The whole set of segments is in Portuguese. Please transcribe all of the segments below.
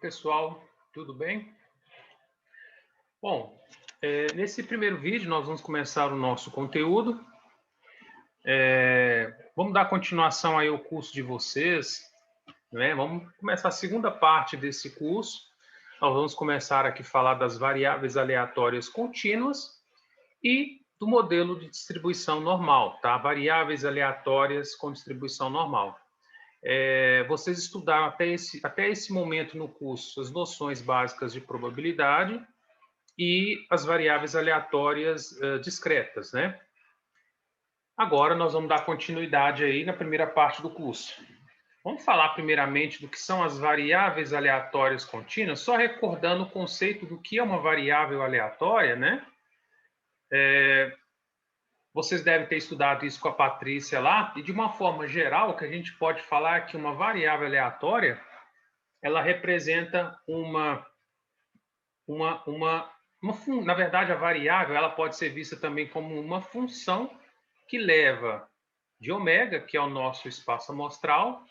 Pessoal, tudo bem? Bom, nesse primeiro vídeo nós vamos começar o nosso conteúdo. Vamos dar continuação aí ao curso de vocês, né? Vamos começar a segunda parte desse curso. Nós vamos começar aqui a falar das variáveis aleatórias contínuas e do modelo de distribuição normal, tá? Variáveis aleatórias com distribuição normal. Vocês estudaram até esse momento no curso as noções básicas de probabilidade e as variáveis aleatórias discretas, né? Agora nós vamos dar continuidade aí na primeira parte do curso. Vamos falar primeiramente do que são as variáveis aleatórias contínuas, só recordando o conceito do que é uma variável aleatória, né? Vocês devem ter estudado isso com a Patrícia lá, e de uma forma geral, o que a gente pode falar é que uma variável aleatória, ela representa na verdade, a variável ela pode ser vista também como uma função que leva de ômega, que é o nosso espaço amostral,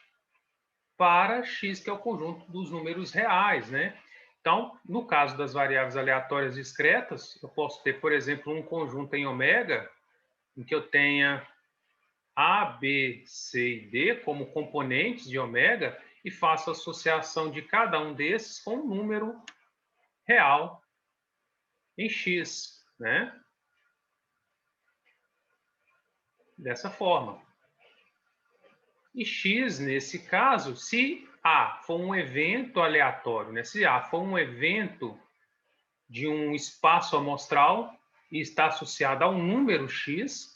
para x, que é o conjunto dos números reais, né? Então, no caso das variáveis aleatórias discretas, eu posso ter, por exemplo, um conjunto em ômega, em que eu tenha A, B, C e D como componentes de ômega e faço associação de cada um desses com um número real em x, né? Dessa forma. E x, nesse caso, se A for um evento aleatório, né? Se A for um evento de um espaço amostral e está associado a um número x,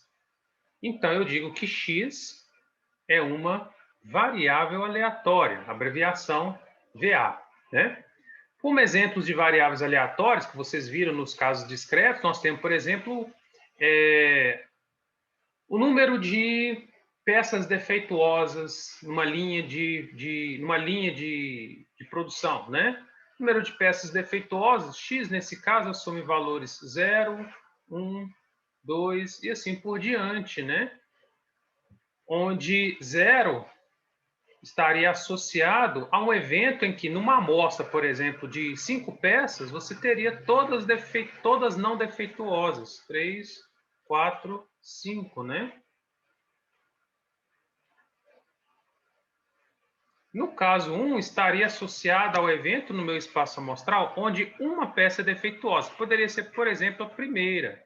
então eu digo que x é uma variável aleatória, abreviação VA, né? Como exemplos de variáveis aleatórias, que vocês viram nos casos discretos, nós temos, por exemplo, o número de peças defeituosas numa linha de produção, né? Número de peças defeituosas, x nesse caso assume valores 0, 1, 2 e assim por diante, né? Onde 0 estaria associado a um evento em que, numa amostra, por exemplo, de 5 peças, você teria todas não defeituosas. 3, 4, 5, né? No caso 1, estaria associado ao evento no meu espaço amostral, onde uma peça é defeituosa. Poderia ser, por exemplo, a primeira.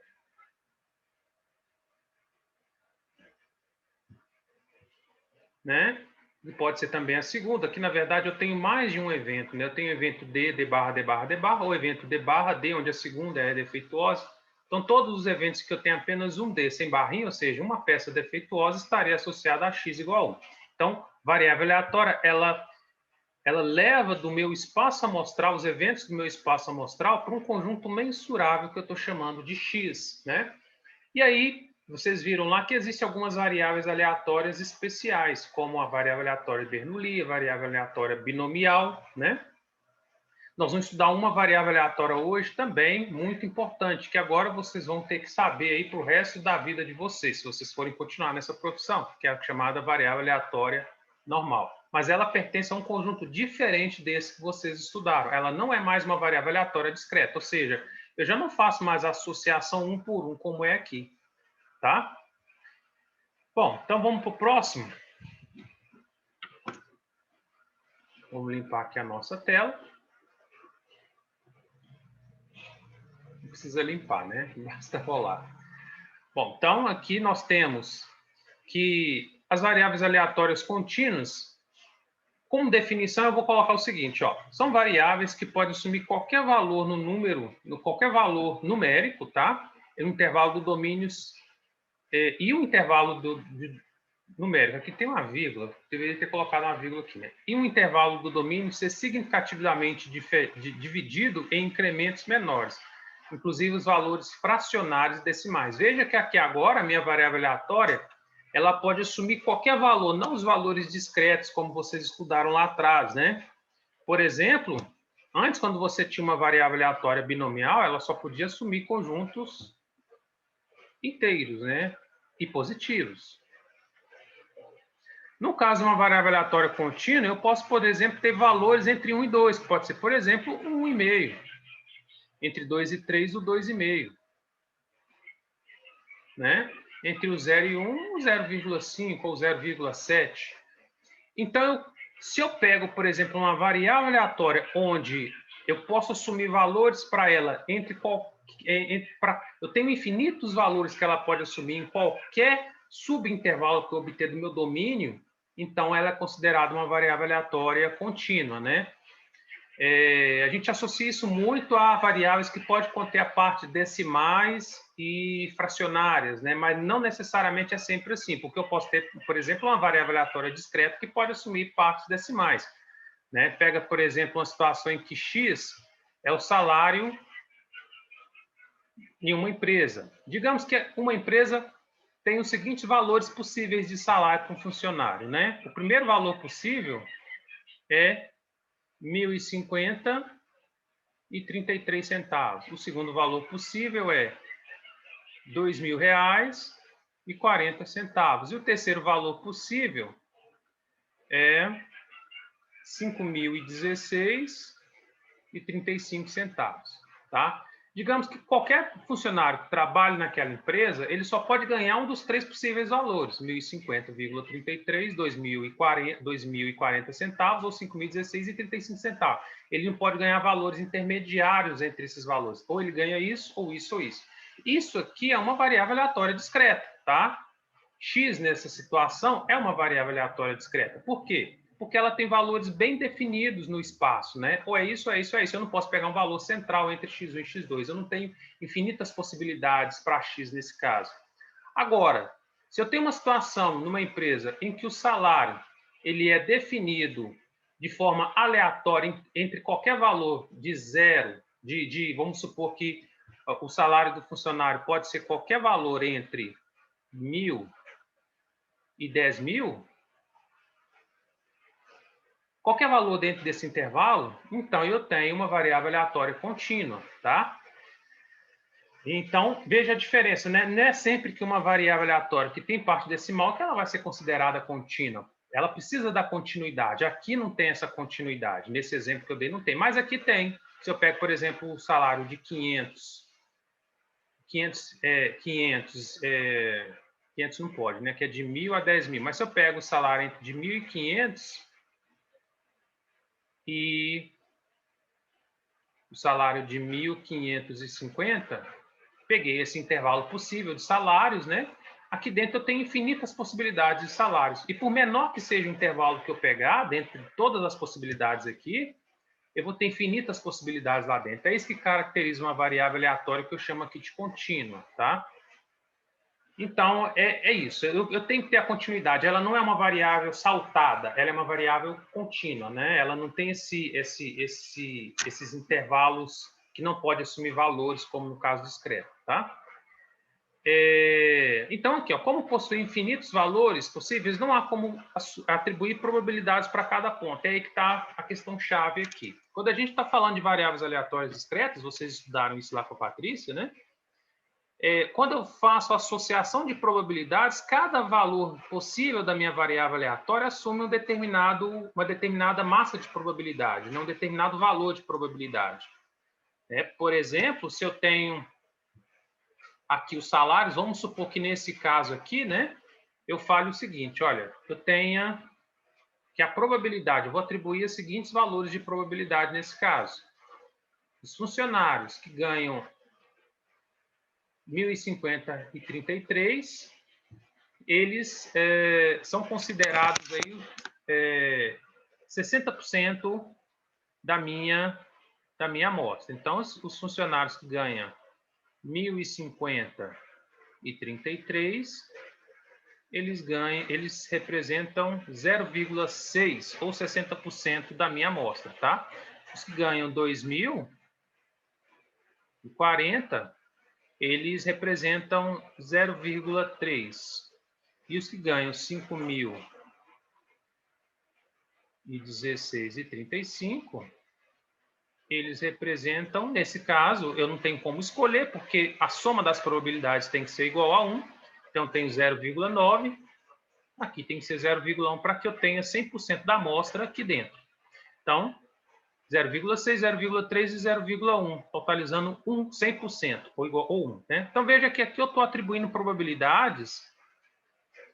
Né? E pode ser também a segunda, que na verdade eu tenho mais de um evento, né? Eu tenho o evento D, D barra, D barra, D barra, ou evento D barra, D, onde a segunda é defeituosa. Então, todos os eventos que eu tenho apenas um D sem barrinha, ou seja, uma peça defeituosa, estaria associada a x igual a 1. Então, variável aleatória, ela leva do meu espaço amostral, os eventos do meu espaço amostral, para um conjunto mensurável que eu estou chamando de x, né? E aí, vocês viram lá que existem algumas variáveis aleatórias especiais, como a variável aleatória Bernoulli, a variável aleatória binomial, né? Nós vamos estudar uma variável aleatória hoje também, muito importante, que agora vocês vão ter que saber aí para o resto da vida de vocês, se vocês forem continuar nessa profissão, que é a chamada variável aleatória normal. Mas ela pertence a um conjunto diferente desse que vocês estudaram. Ela não é mais uma variável aleatória discreta, ou seja, eu já não faço mais associação um por um, como é aqui. Tá? Bom, então vamos para o próximo. Vamos limpar aqui a nossa tela. Não precisa limpar, né? Basta rolar. Bom, então aqui nós temos que as variáveis aleatórias contínuas, como definição, eu vou colocar o seguinte, ó. São variáveis que podem assumir qualquer valor no número, qualquer valor numérico, tá? No intervalo do domínio e o intervalo numérico. Aqui tem uma vírgula, deveria ter colocado uma vírgula aqui, né? E um intervalo do domínio ser significativamente dividido em incrementos menores, inclusive os valores fracionários decimais. Veja que aqui agora a minha variável aleatória, ela pode assumir qualquer valor, não os valores discretos, como vocês estudaram lá atrás, né? Por exemplo, antes, quando você tinha uma variável aleatória binomial, ela só podia assumir conjuntos inteiros, né? E positivos. No caso de uma variável aleatória contínua, eu posso, por exemplo, ter valores entre 1 e 2, que pode ser, por exemplo, 1,5. Entre 2 e 3, o 2,5. Né? Entre o 0 e 1, o 0,5 ou 0,7. Então, se eu pego, por exemplo, uma variável aleatória onde eu posso assumir valores para ela eu tenho infinitos valores que ela pode assumir em qualquer subintervalo que eu obter do meu domínio, então ela é considerada uma variável aleatória contínua, né? A gente associa isso muito a variáveis que pode conter a parte decimais e fracionárias, né? Mas não necessariamente é sempre assim, porque eu posso ter, por exemplo, uma variável aleatória discreta que pode assumir partes decimais, né? Pega, por exemplo, uma situação em que x é o salário em uma empresa. Digamos que uma empresa tem os seguintes valores possíveis de salário para um funcionário, né? O primeiro valor possível é 1.050,33 centavos. O segundo valor possível é R$ 2.000,40. E o terceiro valor possível é R$ 5.016,35 centavos, tá? Digamos que qualquer funcionário que trabalhe naquela empresa, ele só pode ganhar um dos três possíveis valores, 1.050,33, 2.040 centavos ou 5.016,35 centavos. Ele não pode ganhar valores intermediários entre esses valores. Ou ele ganha isso, ou isso, ou isso. Isso aqui é uma variável aleatória discreta, tá? X, nessa situação, é uma variável aleatória discreta. Por quê? Porque ela tem valores bem definidos no espaço, né? Ou é isso, é isso, é isso. Eu não posso pegar um valor central entre x1 e x2. Eu não tenho infinitas possibilidades para x nesse caso. Agora, se eu tenho uma situação numa empresa em que o salário ele é definido de forma aleatória entre qualquer valor de zero, vamos supor que o salário do funcionário pode ser qualquer valor entre 1.000 e 10.000, qualquer valor dentro desse intervalo, então eu tenho uma variável aleatória contínua, tá? Então, veja a diferença, né? Não é sempre que uma variável aleatória que tem parte decimal que ela vai ser considerada contínua. Ela precisa da continuidade. Aqui não tem essa continuidade. Nesse exemplo que eu dei, não tem. Mas aqui tem. Se eu pego, por exemplo, o salário de 500 não pode, né? Que é de 1.000 a 10.000. Mas se eu pego o salário de 1.500 e o salário de 1.550, peguei esse intervalo possível de salários, né? Aqui dentro eu tenho infinitas possibilidades de salários. E por menor que seja o intervalo que eu pegar, dentro de todas as possibilidades aqui, eu vou ter infinitas possibilidades lá dentro. É isso que caracteriza uma variável aleatória que eu chamo aqui de contínua, tá? Então, é isso. Eu tenho que ter a continuidade. Ela não é uma variável saltada, ela é uma variável contínua, né? Ela não tem esses intervalos que não pode assumir valores, como no caso discreto, tá? Então, aqui, ó, como possui infinitos valores possíveis, não há como atribuir probabilidades para cada ponto. É aí que está a questão chave aqui. Quando a gente está falando de variáveis aleatórias discretas, vocês estudaram isso lá com a Patrícia, né? Quando eu faço associação de probabilidades, cada valor possível da minha variável aleatória assume uma determinada massa de probabilidade, né? Um determinado valor de probabilidade. Por exemplo, se eu tenho aqui os salários, vamos supor que nesse caso aqui, né, eu falo o seguinte, olha, eu tenho que a probabilidade, eu vou atribuir os seguintes valores de probabilidade nesse caso. Os funcionários que ganham 1.050,33, eles são considerados aí 60% da minha amostra. Então, os funcionários que ganham 1.050,33, eles representam 0,6 ou 60% da minha amostra, tá? Os que ganham 2.040, eles representam 0,3. E os que ganham 5.016,35, eles representam, nesse caso, eu não tenho como escolher, porque a soma das probabilidades tem que ser igual a 1. Então, tenho 0,9 Aqui tem que ser 0,1 para que eu tenha 100% da amostra aqui dentro. Então, 0,6, 0,3 e 0,1, totalizando 100%, ou igual ou 1. Né? Então, veja que aqui eu estou atribuindo probabilidades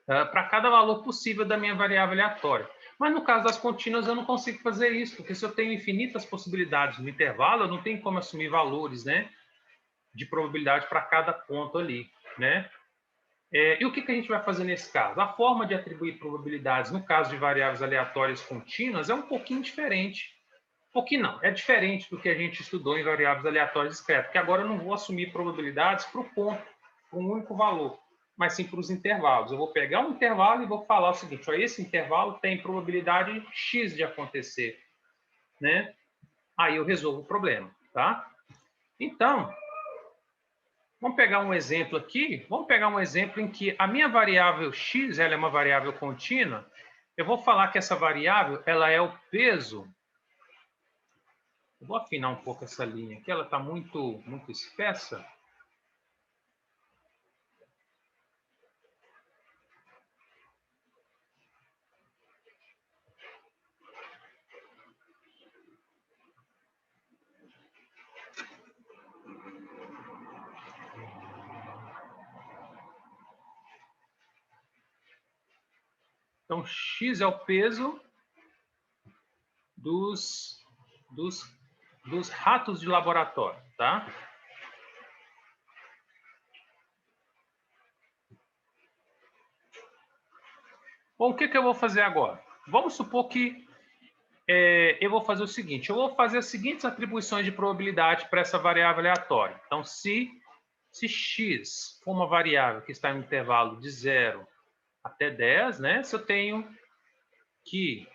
para cada valor possível da minha variável aleatória. Mas no caso das contínuas eu não consigo fazer isso, porque se eu tenho infinitas possibilidades no intervalo, eu não tenho como assumir valores, né, de probabilidade para cada ponto ali, né? E o que a gente vai fazer nesse caso? A forma de atribuir probabilidades no caso de variáveis aleatórias contínuas é um pouquinho diferente. Um pouquinho não, é diferente do que a gente estudou em variáveis aleatórias discretas, porque agora eu não vou assumir probabilidades para o ponto, para um único valor, mas sim para os intervalos. Eu vou pegar um intervalo e vou falar o seguinte, ó, esse intervalo tem probabilidade X de acontecer, né? Aí eu resolvo o problema, tá? Então, vamos pegar um exemplo aqui. Vamos pegar um exemplo em que a minha variável X, ela é uma variável contínua. Eu vou falar que essa variável, ela é o peso. Eu vou afinar um pouco essa linha aqui, ela está muito espessa. Então, X é o peso dos ratos de laboratório, tá? Bom, o que eu vou fazer agora? Vamos supor que eu vou fazer o seguinte, eu vou fazer as seguintes atribuições de probabilidade para essa variável aleatória. Então, se x for uma variável que está em um intervalo de 0 até 10, né? Se eu tenho que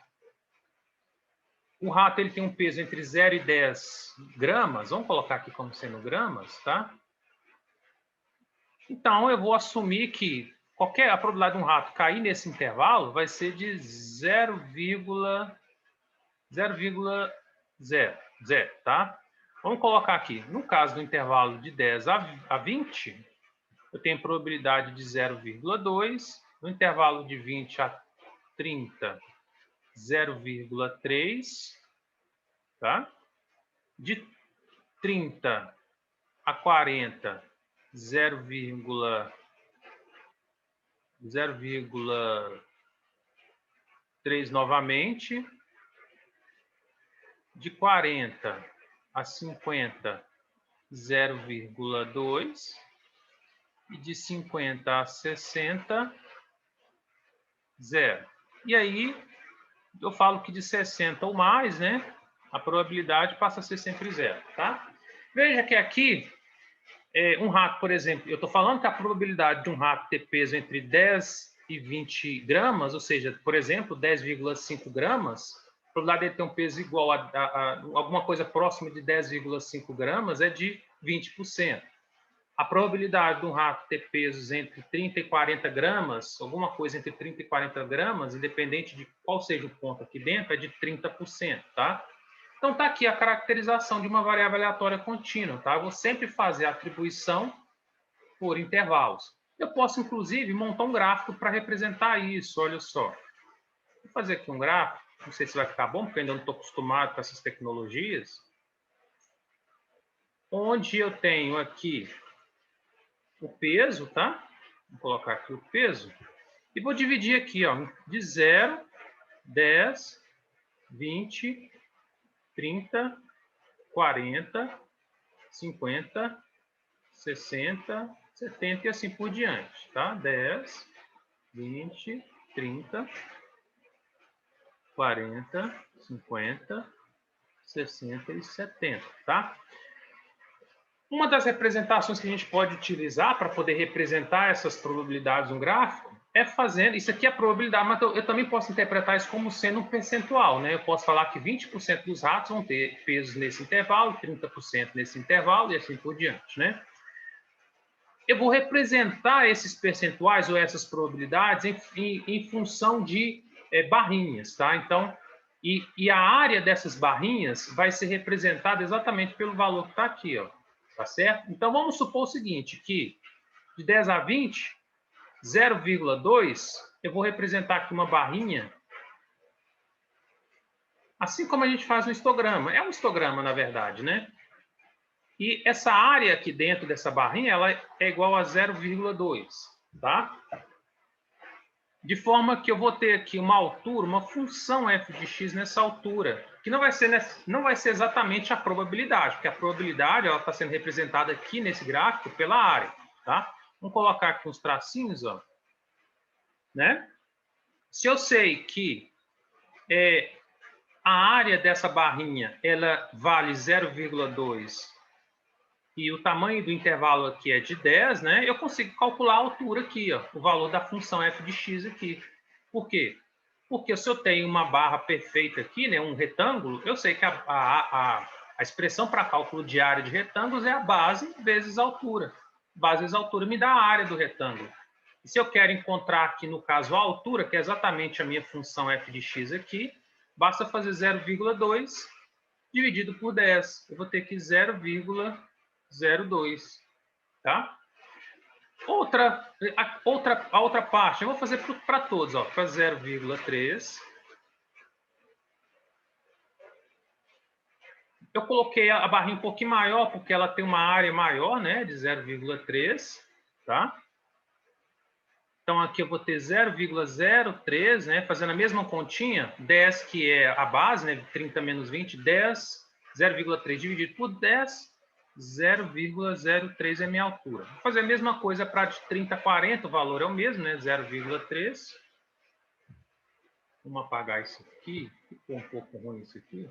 o rato ele tem um peso entre 0 e 10 gramas, vamos colocar aqui como sendo gramas, tá? Então, eu vou assumir que a probabilidade de um rato cair nesse intervalo vai ser de 0,0, tá? Vamos colocar aqui, no caso do intervalo de 10 a 20, eu tenho probabilidade de 0,2, no intervalo de 20 a 30, 0,3, tá? De 30 a 40, 0,3 novamente. De 40 a 50, 0,2. E de 50 a 60, 0. E aí, eu falo que de 60 ou mais, né? A probabilidade passa a ser sempre 0, tá? Veja que aqui, um rato, por exemplo, eu estou falando que a probabilidade de um rato ter peso entre 10 e 20 gramas, ou seja, por exemplo, 10,5 gramas, a probabilidade de ter um peso igual a alguma coisa próxima de 10,5 gramas é de 20%. A probabilidade de um rato ter pesos entre 30 e 40 gramas, alguma coisa entre 30 e 40 gramas, independente de qual seja o ponto aqui dentro, é de 30%, tá? Então, está aqui a caracterização de uma variável aleatória contínua, tá? Eu vou sempre fazer a atribuição por intervalos. Eu posso, inclusive, montar um gráfico para representar isso, olha só. Vou fazer aqui um gráfico, não sei se vai ficar bom, porque ainda não estou acostumado com essas tecnologias. Onde eu tenho aqui o peso, tá? Vou colocar aqui o peso. E vou dividir aqui, ó, de 0, 10, 20, 30, 40, 50, 60, 70 e assim por diante, tá? 10, 20, 30, 40, 50, 60 e 70, tá? Uma das representações que a gente pode utilizar para poder representar essas probabilidades no gráfico é fazendo... Isso aqui é probabilidade, mas eu também posso interpretar isso como sendo um percentual, né? Eu posso falar que 20% dos ratos vão ter pesos nesse intervalo, 30% nesse intervalo e assim por diante, né? Eu vou representar esses percentuais ou essas probabilidades em função de barrinhas, tá? Então, e a área dessas barrinhas vai ser representada exatamente pelo valor que está aqui, ó. Tá certo? Então, vamos supor o seguinte, que de 10 a 20, 0,2 eu vou representar aqui uma barrinha, assim como a gente faz no histograma. É um histograma, na verdade, né? E essa área aqui dentro dessa barrinha, ela é igual a 0,2, tá? De forma que eu vou ter aqui uma altura, uma função f de x nessa altura, que não vai ser exatamente a probabilidade, porque a probabilidade ela está sendo representada aqui nesse gráfico pela área, tá? Vamos colocar aqui uns tracinhos, ó, né? Se eu sei que a área dessa barrinha ela vale 0,2 e o tamanho do intervalo aqui é de 10, né? Eu consigo calcular a altura aqui, ó, o valor da função f de x aqui. Por quê? Porque se eu tenho uma barra perfeita aqui, né, um retângulo, eu sei que a expressão para cálculo de área de retângulos é a base vezes a altura. Base vezes a altura me dá a área do retângulo. E se eu quero encontrar aqui, no caso, a altura, que é exatamente a minha função f de x aqui, basta fazer 0,2 dividido por 10. Eu vou ter que 0,02, tá? A outra parte, eu vou fazer para todos, ó, para 0,3. Eu coloquei a barrinha um pouquinho maior, porque ela tem uma área maior, né, de 0,3, tá? Então, aqui eu vou ter 0,03, né, fazendo a mesma continha, 10, que é a base, né, 30 menos 20, 10, 0,3 dividido por 10, 0,03 é minha altura. Vou fazer a mesma coisa para de 30 a 40, o valor é o mesmo, né? 0,3. Vamos apagar isso aqui. Ficou um pouco ruim isso aqui.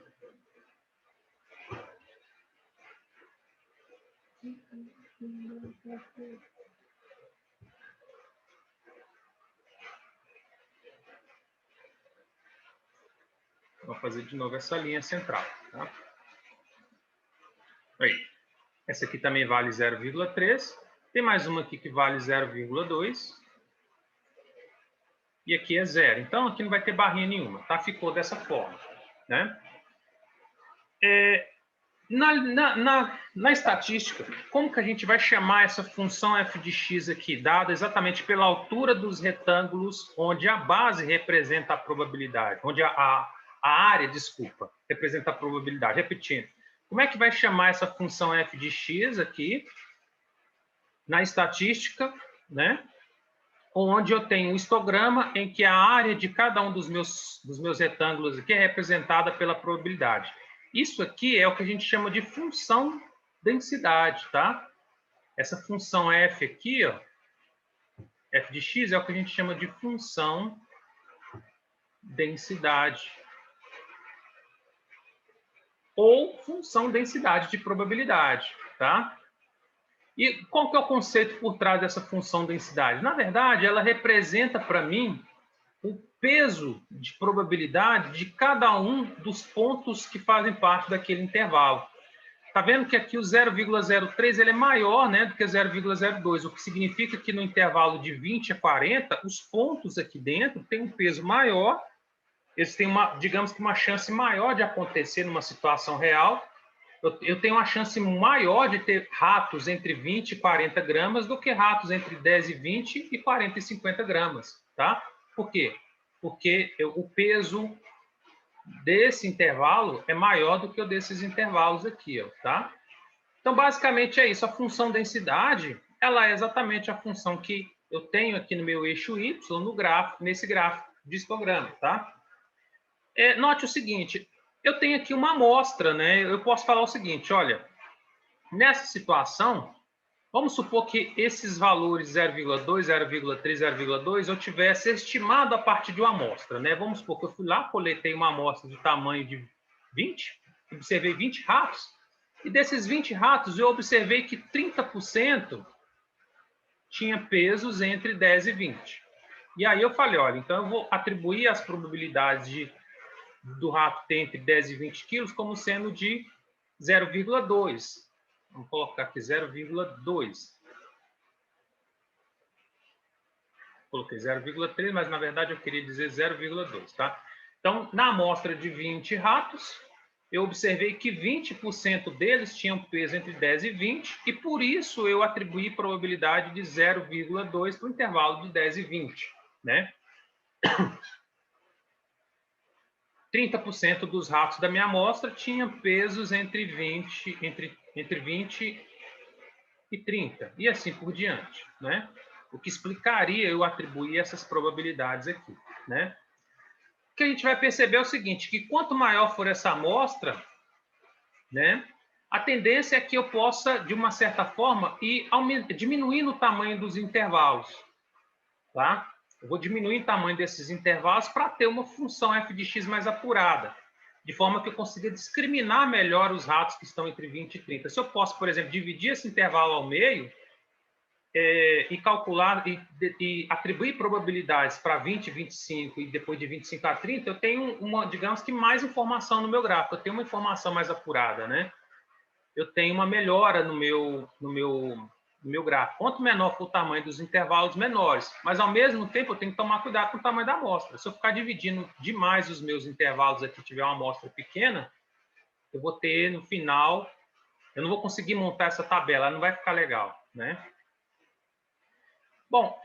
Vou fazer de novo essa linha central, tá? Aí. Essa aqui também vale 0,3. Tem mais uma aqui que vale 0,2. E aqui é 0. Então, aqui não vai ter barrinha nenhuma, tá? Ficou dessa forma, né? Na estatística, como que a gente vai chamar essa função f de x aqui, dada exatamente pela altura dos retângulos, onde a base representa a probabilidade, onde a área, desculpa, representa a probabilidade. Repetindo, como é que vai chamar essa função f de x aqui, na estatística, né? Onde eu tenho um histograma em que a área de cada um dos meus retângulos aqui é representada pela probabilidade. Isso aqui é o que a gente chama de função densidade, tá? Essa função f aqui, ó, f de x, é o que a gente chama de função densidade. Ou função densidade de probabilidade, tá? E qual que é o conceito por trás dessa função densidade? Na verdade, ela representa para mim o peso de probabilidade de cada um dos pontos que fazem parte daquele intervalo. Está vendo que aqui o 0,03 ele é maior, né, do que 0,02, o que significa que no intervalo de 20 a 40, os pontos aqui dentro têm um peso maior, eles têm digamos que uma chance maior de acontecer numa situação real. Eu tenho uma chance maior de ter ratos entre 20 e 40 gramas do que ratos entre 10 e 20 e 40 e 50 gramas, tá? Por quê? Porque o peso desse intervalo é maior do que o desses intervalos aqui, ó, tá? Então, basicamente é isso. A função densidade, ela é exatamente a função que eu tenho aqui no meu eixo Y, no gráfico, nesse gráfico de histograma, tá? Note o seguinte, eu tenho aqui uma amostra, né? Eu posso falar o seguinte, olha, nessa situação, vamos supor que esses valores 0,2, 0,3, 0,2 eu tivesse estimado a partir de uma amostra, né? Vamos supor que eu fui lá, coletei uma amostra de tamanho de 20, observei 20 ratos, e desses 20 ratos eu observei que 30% tinha pesos entre 10 e 20. E aí eu falei, olha, então eu vou atribuir as probabilidades do rato ter entre 10 e 20 quilos como sendo de 0,2. Vamos colocar aqui 0,2. Coloquei 0,3, mas na verdade eu queria dizer 0,2, tá? Então, na amostra de 20 ratos, eu observei que 20% deles tinham peso entre 10 e 20, e por isso eu atribuí probabilidade de 0,2 para o intervalo de 10 e 20, né? 30% dos ratos da minha amostra tinham pesos entre 20 e 30, e assim por diante, né? O que explicaria eu atribuir essas probabilidades aqui, né? O que a gente vai perceber é o seguinte, que quanto maior for essa amostra, né, a tendência é que eu possa, de uma certa forma, ir diminuindo o tamanho dos intervalos, tá? Eu vou diminuir o tamanho desses intervalos para ter uma função f de x mais apurada, de forma que eu consiga discriminar melhor os ratos que estão entre 20 e 30. Se eu posso, por exemplo, dividir esse intervalo ao meio e calcular e atribuir probabilidades para 20, 25 e depois de 25 a 30, eu tenho digamos que mais informação no meu gráfico, eu tenho uma informação mais apurada, né? Eu tenho uma melhora no meu gráfico. Quanto menor for o tamanho dos intervalos, menores. Mas, ao mesmo tempo, eu tenho que tomar cuidado com o tamanho da amostra. Se eu ficar dividindo demais os meus intervalos aqui, tiver uma amostra pequena, eu vou ter, no final, eu não vou conseguir montar essa tabela, ela não vai ficar legal, né? Bom,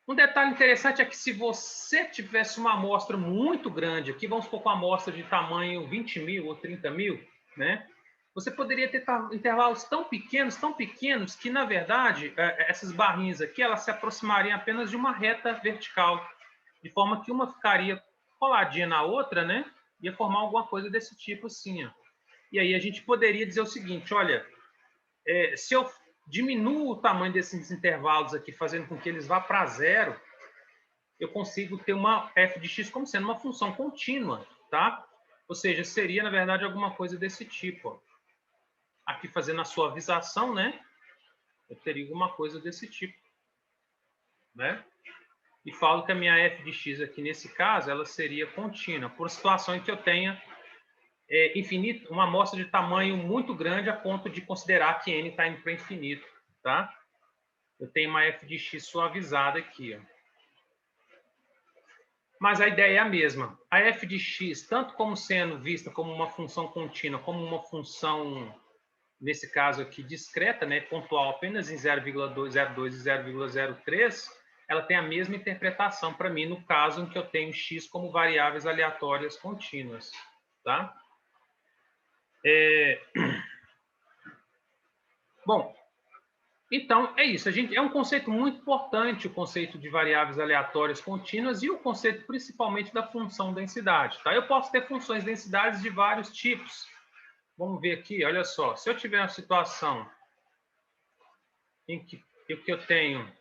um detalhe interessante é que se você tivesse uma amostra muito grande aqui, vamos supor com uma amostra de tamanho 20 mil ou 30 mil, né? Você poderia ter intervalos tão pequenos, que, na verdade, essas barrinhas aqui, elas se aproximariam apenas de uma reta vertical, de forma que uma ficaria coladinha na outra, né? Ia formar alguma coisa desse tipo assim, ó. E aí a gente poderia dizer o seguinte, olha, se eu diminuo o tamanho desses intervalos aqui, fazendo com que eles vá para zero, eu consigo ter uma f de x como sendo uma função contínua, tá? Ou seja, seria, na verdade, alguma coisa desse tipo, ó. Aqui fazendo a suavização, né? Eu teria alguma coisa desse tipo, né? E falo que a minha f de x aqui, nesse caso, ela seria contínua, por situação em que eu tenha infinito, uma amostra de tamanho muito grande a ponto de considerar que n está indo para infinito, tá? Eu tenho uma f de x suavizada aqui, ó. Mas a ideia é a mesma. A f de x, tanto como sendo vista como uma função contínua, como uma função, nesse caso aqui, discreta, né, pontual apenas em 0,02 e 0,03, ela tem a mesma interpretação para mim no caso em que eu tenho x como variáveis aleatórias contínuas, tá? Bom, então é isso. É um conceito muito importante, o conceito de variáveis aleatórias contínuas e o conceito principalmente da função densidade, tá? Eu posso ter funções densidades de vários tipos. Vamos ver aqui, olha só. Se eu tiver uma situação em que eu tenho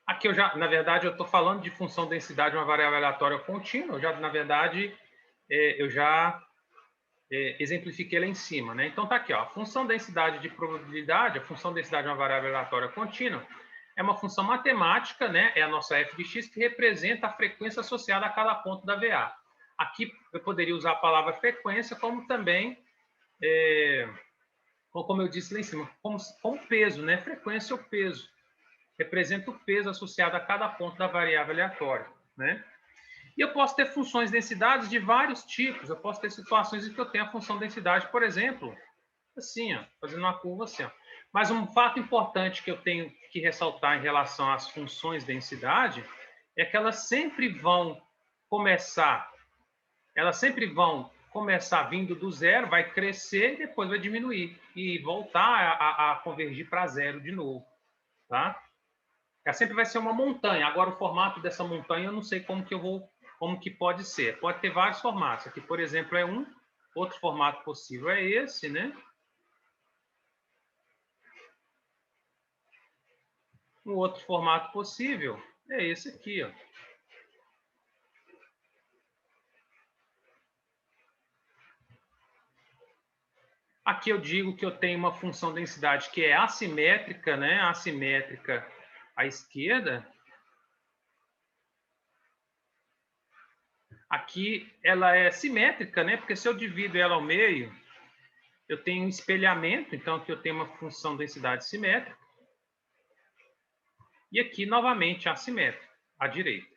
aqui eu já, na verdade, eu estou falando de função densidade, uma variável aleatória contínua. Eu já, na verdade, eu já exemplifiquei lá em cima, né? Então tá aqui, ó. A função densidade de probabilidade, a função densidade de uma variável aleatória contínua, é uma função matemática, né? É a nossa f de x que representa a frequência associada a cada ponto da VA. Aqui eu poderia usar a palavra frequência como também como eu disse lá em cima, como peso, né? Frequência ou peso. Representa o peso associado a cada ponto da variável aleatória, né? E eu posso ter funções densidades de vários tipos. Eu posso ter situações em que eu tenho a função densidade, por exemplo, assim, ó, fazendo uma curva assim. Ó. Mas um fato importante que eu tenho que ressaltar em relação às funções densidade é que elas sempre vão começar vindo do zero, vai crescer e depois vai diminuir e voltar a convergir para zero de novo, tá? Ela sempre vai ser uma montanha. Agora o formato dessa montanha eu não sei como que pode ser. Pode ter vários formatos. Aqui, por exemplo, é um. Outro formato possível é esse, né? Um outro formato possível é esse aqui, ó. Aqui eu digo que eu tenho uma função densidade que é assimétrica, né? Assimétrica à esquerda. Aqui ela é simétrica, né? Porque se eu divido ela ao meio, eu tenho um espelhamento, então aqui eu tenho uma função densidade simétrica. E aqui, novamente, assimétrica, à direita.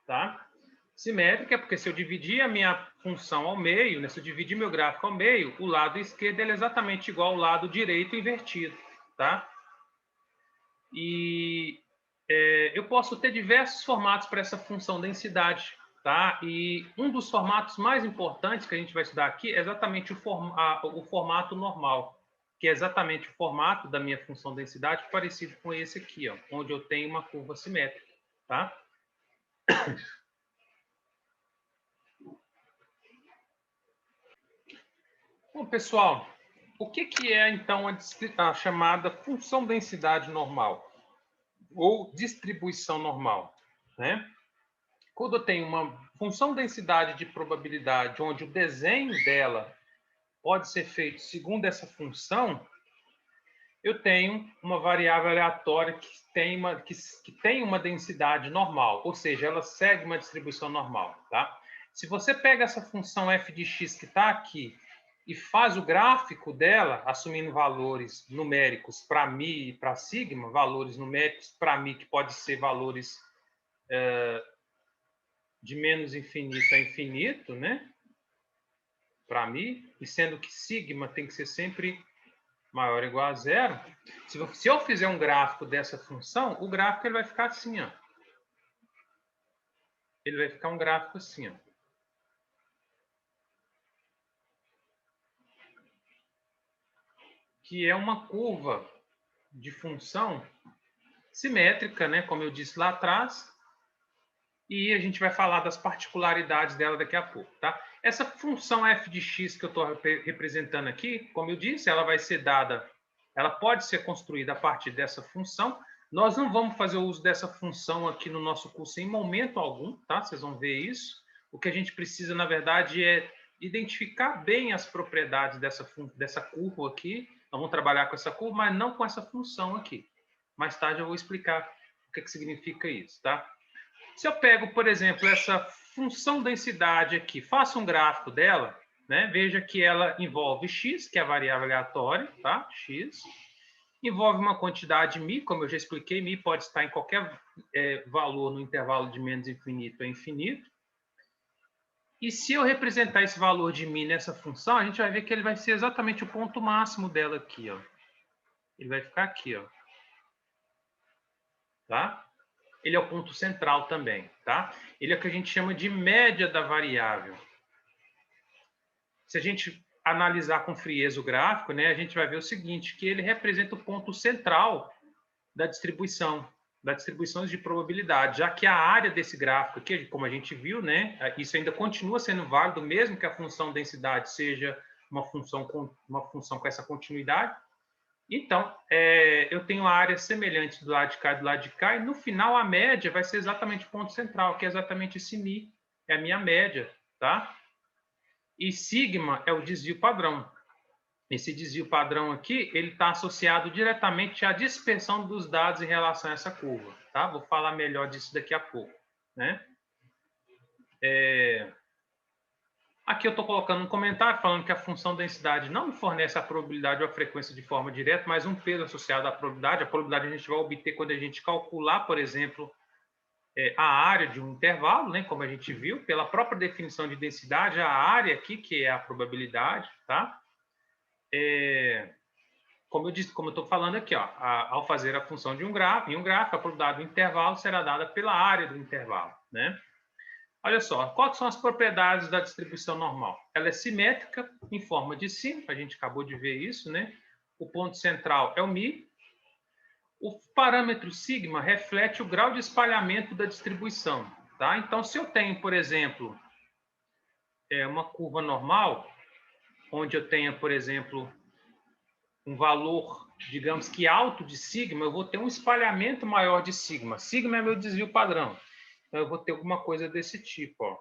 Tá? Simétrica, porque se eu dividir a minha função ao meio, né, se eu dividir meu gráfico ao meio, o lado esquerdo é exatamente igual ao lado direito invertido, tá? E eu posso ter diversos formatos para essa função densidade, tá? E um dos formatos mais importantes que a gente vai estudar aqui é exatamente o formato normal, que é exatamente o formato da minha função densidade, parecido com esse aqui, ó, onde eu tenho uma curva simétrica, tá? Bom, pessoal, o que é então a chamada função densidade normal ou distribuição normal, né? Quando eu tenho uma função densidade de probabilidade onde o desenho dela pode ser feito segundo essa função, eu tenho uma variável aleatória que tem uma densidade normal, ou seja, ela segue uma distribuição normal, tá? Se você pega essa função f de x que está aqui e faz o gráfico dela, assumindo valores numéricos para μ e para sigma, valores numéricos para μ que pode ser valores de menos infinito a infinito, né? Para μ, e sendo que sigma tem que ser sempre maior ou igual a zero. Se eu fizer um gráfico dessa função, o gráfico ele vai ficar assim, ó. Ele vai ficar um gráfico assim, ó. Que é uma curva de função simétrica, né? Como eu disse lá atrás. E a gente vai falar das particularidades dela daqui a pouco, tá? Essa função f de x que eu estou representando aqui, como eu disse, ela vai ser dada, ela pode ser construída a partir dessa função. Nós não vamos fazer o uso dessa função aqui no nosso curso em momento algum, tá? Vocês vão ver isso. O que a gente precisa, na verdade, é identificar bem as propriedades dessa curva aqui. Nós vamos trabalhar com essa curva, mas não com essa função aqui. Mais tarde eu vou explicar o que significa isso, tá? Se eu pego, por exemplo, essa função densidade aqui, faço um gráfico dela, né? Veja que ela envolve x, que é a variável aleatória, tá? X. Envolve uma quantidade μ, como eu já expliquei, μ pode estar em qualquer valor no intervalo de menos infinito a infinito. E se eu representar esse valor de μ nessa função, a gente vai ver que ele vai ser exatamente o ponto máximo dela aqui, ó. Ele vai ficar aqui, ó. Tá? Ele é o ponto central também, tá? Ele é o que a gente chama de média da variável. Se a gente analisar com frieza o gráfico, né, a gente vai ver o seguinte, que ele representa o ponto central da distribuição, das distribuições de probabilidade, já que a área desse gráfico aqui, como a gente viu, né, isso ainda continua sendo válido, mesmo que a função densidade seja uma função com essa continuidade. Então, eu tenho a área semelhante do lado de cá e do lado de cá, e no final a média vai ser exatamente o ponto central, que é exatamente esse μ, é a minha média, tá? E sigma é o desvio padrão. Esse desvio padrão aqui, ele está associado diretamente à dispersão dos dados em relação a essa curva, tá? Vou falar melhor disso daqui a pouco, né? Aqui eu estou colocando um comentário falando que a função densidade não me fornece a probabilidade ou a frequência de forma direta, mas um peso associado à probabilidade. A probabilidade a gente vai obter quando a gente calcular, por exemplo, a área de um intervalo, né? Como a gente viu, pela própria definição de densidade, a área aqui, que é a probabilidade, tá? Como eu disse, como eu estou falando aqui, ó, ao fazer a função de um gráfico, a probabilidade do intervalo será dada pela área do intervalo, né? Olha só, quais são as propriedades da distribuição normal? Ela é simétrica em forma de sino, a gente acabou de ver isso, né? O ponto central é o μ. O parâmetro sigma reflete o grau de espalhamento da distribuição, tá? Então, se eu tenho, por exemplo, uma curva normal, onde eu tenha, por exemplo, um valor, digamos que alto de sigma, eu vou ter um espalhamento maior de sigma. Sigma é meu desvio padrão. Então, eu vou ter alguma coisa desse tipo, ó.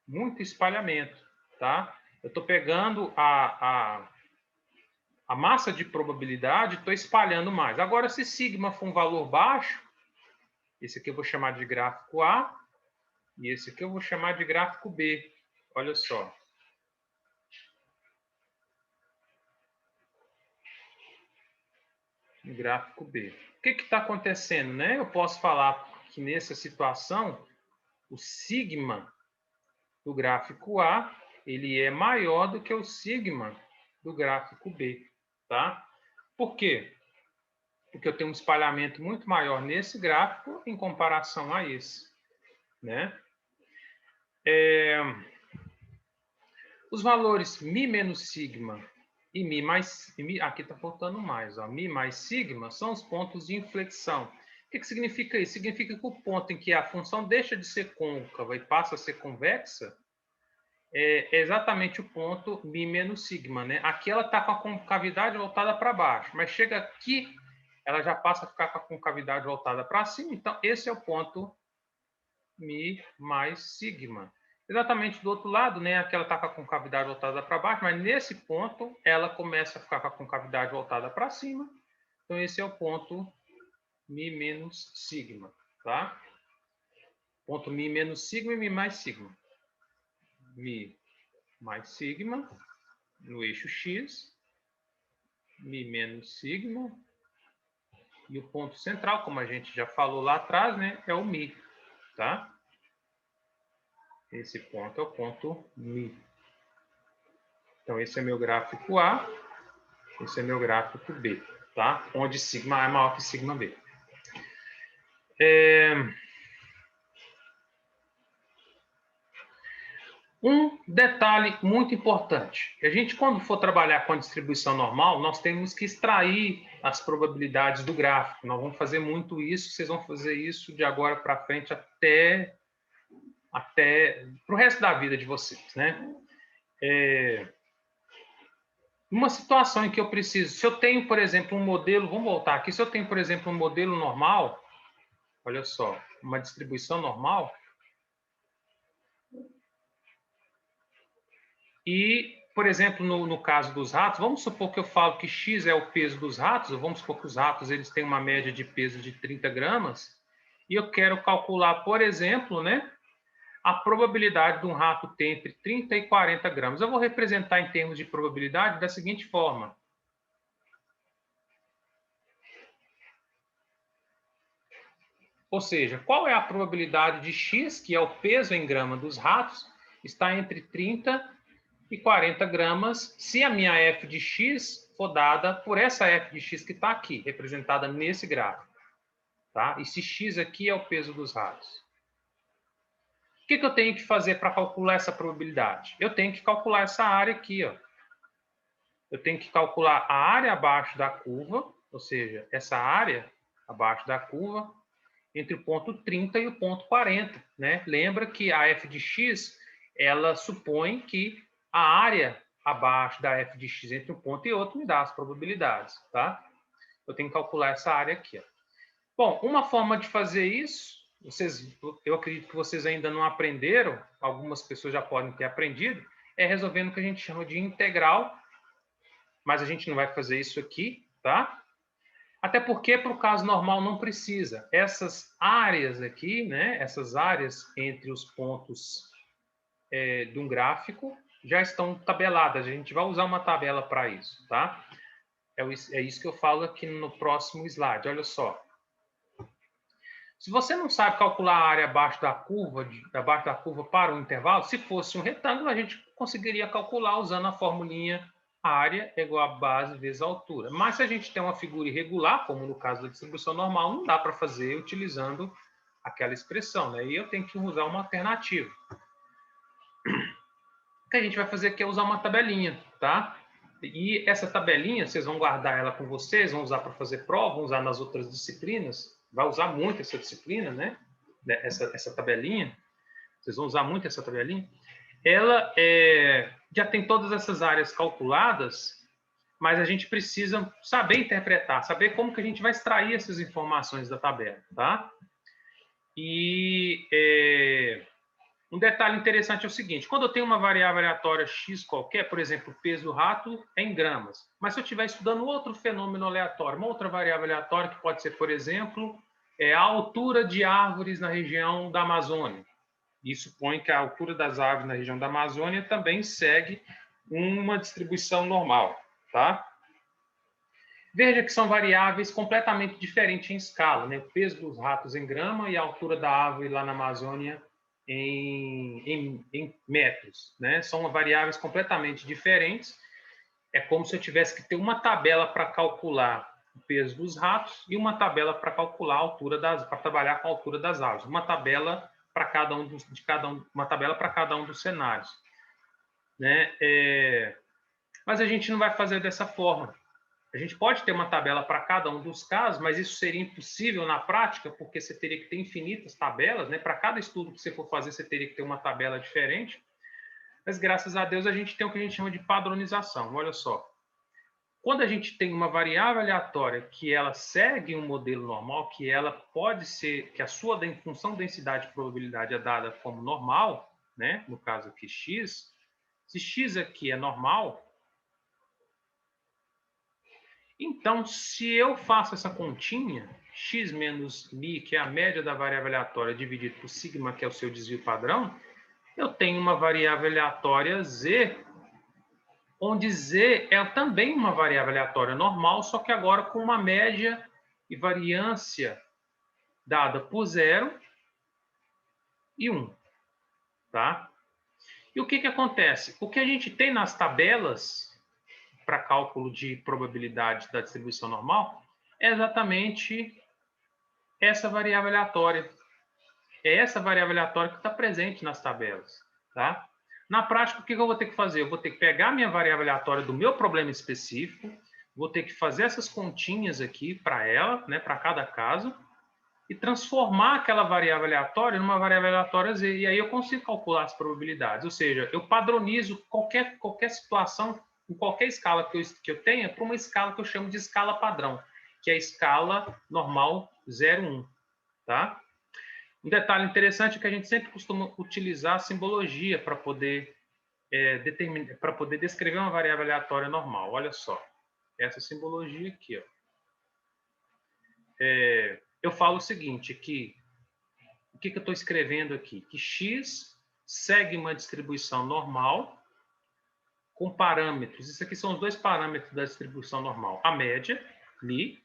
Muito espalhamento, tá? Eu estou pegando a massa de probabilidade, estou espalhando mais. Agora, se sigma for um valor baixo, esse aqui eu vou chamar de gráfico A, e esse aqui eu vou chamar de gráfico B. Olha só. Gráfico B. O que está acontecendo, né? Eu posso falar que nessa situação, o sigma do gráfico A, ele é maior do que o sigma do gráfico B, tá? Por quê? Porque eu tenho um espalhamento muito maior nesse gráfico em comparação a esse, né? Os valores mi menos sigma e mi mais... aqui está faltando mais, ó, mi mais sigma são os pontos de inflexão. O que significa isso? Significa que o ponto em que a função deixa de ser côncava e passa a ser convexa é exatamente o ponto mi menos sigma, né? Aqui ela está com a concavidade voltada para baixo, mas chega aqui, ela já passa a ficar com a concavidade voltada para cima. Então, esse é o ponto mi mais sigma. Exatamente do outro lado, né? Aqui ela está com a concavidade voltada para baixo, mas nesse ponto ela começa a ficar com a concavidade voltada para cima. Então, esse é o ponto mi menos sigma, tá? Ponto mi menos sigma e mi mais sigma. Mi mais sigma no eixo X, mi menos sigma, e o ponto central, como a gente já falou lá atrás, né, é o mi, tá? Esse ponto é o ponto mi. Então, esse é meu gráfico A, esse é meu gráfico B, tá? Onde sigma é maior que sigma B. Um detalhe muito importante. A gente, quando for trabalhar com a distribuição normal, nós temos que extrair as probabilidades do gráfico. Nós vamos fazer muito isso, vocês vão fazer isso de agora para frente até para o resto da vida de vocês, né? Uma situação em que eu preciso... Se eu tenho, por exemplo, um modelo... Vamos voltar aqui. Se eu tenho, por exemplo, um modelo normal, olha só, uma distribuição normal, e, por exemplo, no caso dos ratos, vamos supor que eu falo que X é o peso dos ratos, vamos supor que os ratos eles têm uma média de peso de 30 gramas, e eu quero calcular, por exemplo, né, a probabilidade de um rato ter entre 30 e 40 gramas. Eu vou representar em termos de probabilidade da seguinte forma. Ou seja, qual é a probabilidade de X, que é o peso em grama dos ratos, está entre 30 e 40 gramas, se a minha f de x for dada por essa f de x que está aqui, representada nesse gráfico. Tá? E se x aqui é o peso dos ratos. O que eu tenho que fazer para calcular essa probabilidade? Eu tenho que calcular essa área aqui. Ó. Eu tenho que calcular a área abaixo da curva, ou seja, essa área abaixo da curva, entre o ponto 30 e o ponto 40. Né? Lembra que a f de x, ela supõe que a área abaixo da f de x entre um ponto e outro me dá as probabilidades. Tá? Eu tenho que calcular essa área aqui. Ó. Bom, uma forma de fazer isso, eu acredito que vocês ainda não aprenderam, algumas pessoas já podem ter aprendido, é resolvendo o que a gente chama de integral, mas a gente não vai fazer isso aqui, tá? Até porque, para o caso normal, não precisa. Essas áreas aqui, né, essas áreas entre os pontos de um gráfico, já estão tabeladas. A gente vai usar uma tabela para isso, tá? É isso que eu falo aqui no próximo slide. Olha só. Se você não sabe calcular a área abaixo da curva para um intervalo, se fosse um retângulo, a gente conseguiria calcular usando a formulinha área é igual a base vezes a altura. Mas se a gente tem uma figura irregular, como no caso da distribuição normal, não dá para fazer utilizando aquela expressão, né? E eu tenho que usar uma alternativa. O que a gente vai fazer aqui é usar uma tabelinha, tá? E essa tabelinha, vocês vão guardar ela com vocês, vão usar para fazer prova, vão usar nas outras disciplinas. Vai usar muito essa disciplina, né? Essa tabelinha. Vocês vão usar muito essa tabelinha. Ela já tem todas essas áreas calculadas, mas a gente precisa saber interpretar, saber como que a gente vai extrair essas informações da tabela, tá? E um detalhe interessante é o seguinte, quando eu tenho uma variável aleatória x qualquer, por exemplo, o peso do rato é em gramas, mas se eu estiver estudando outro fenômeno aleatório, uma outra variável aleatória que pode ser, por exemplo, a altura de árvores na região da Amazônia, e supõe que a altura das árvores na região da Amazônia também segue uma distribuição normal, tá? Veja que são variáveis completamente diferentes em escala, né? O peso dos ratos em grama e a altura da árvore lá na Amazônia em metros, né? São variáveis completamente diferentes. É como se eu tivesse que ter uma tabela para calcular o peso dos ratos e uma tabela para calcular a altura para trabalhar com a altura das árvores. Uma tabela para cada um uma tabela para cada um dos cenários, né? Mas a gente não vai fazer dessa forma. A gente pode ter uma tabela para cada um dos casos, mas isso seria impossível na prática, porque você teria que ter infinitas tabelas, né? Para cada estudo que você for fazer, você teria que ter uma tabela diferente. Mas, graças a Deus, a gente tem o que a gente chama de padronização. Olha só. Quando a gente tem uma variável aleatória que ela segue um modelo normal, que ela pode ser, que a sua função densidade e probabilidade é dada como normal, né? No caso aqui, x. Se x aqui é normal, então, se eu faço essa continha, x menos mi, que é a média da variável aleatória, dividido por sigma, que é o seu desvio padrão, eu tenho uma variável aleatória z, onde z é também uma variável aleatória normal, só que agora com uma média e variância dada por 0 e 1. Tá? E o que acontece? O que a gente tem nas tabelas para cálculo de probabilidade da distribuição normal é exatamente essa variável aleatória. É essa variável aleatória que está presente nas tabelas. Tá? Na prática, o que eu vou ter que fazer? Eu vou ter que pegar a minha variável aleatória do meu problema específico, vou ter que fazer essas continhas aqui para ela, né, para cada caso, e transformar aquela variável aleatória numa variável aleatória z. E aí eu consigo calcular as probabilidades. Ou seja, eu padronizo qualquer situação, em qualquer escala que eu tenha, para uma escala que eu chamo de escala padrão, que é a escala normal 0, 1. Tá? Um detalhe interessante é que a gente sempre costuma utilizar a simbologia para poder para poder descrever uma variável aleatória normal. Olha só, essa simbologia aqui, ó. Eu falo o seguinte, que o que eu estou escrevendo aqui? Que x segue uma distribuição normal com parâmetros. Isso aqui são os dois parâmetros da distribuição normal. A média, mi,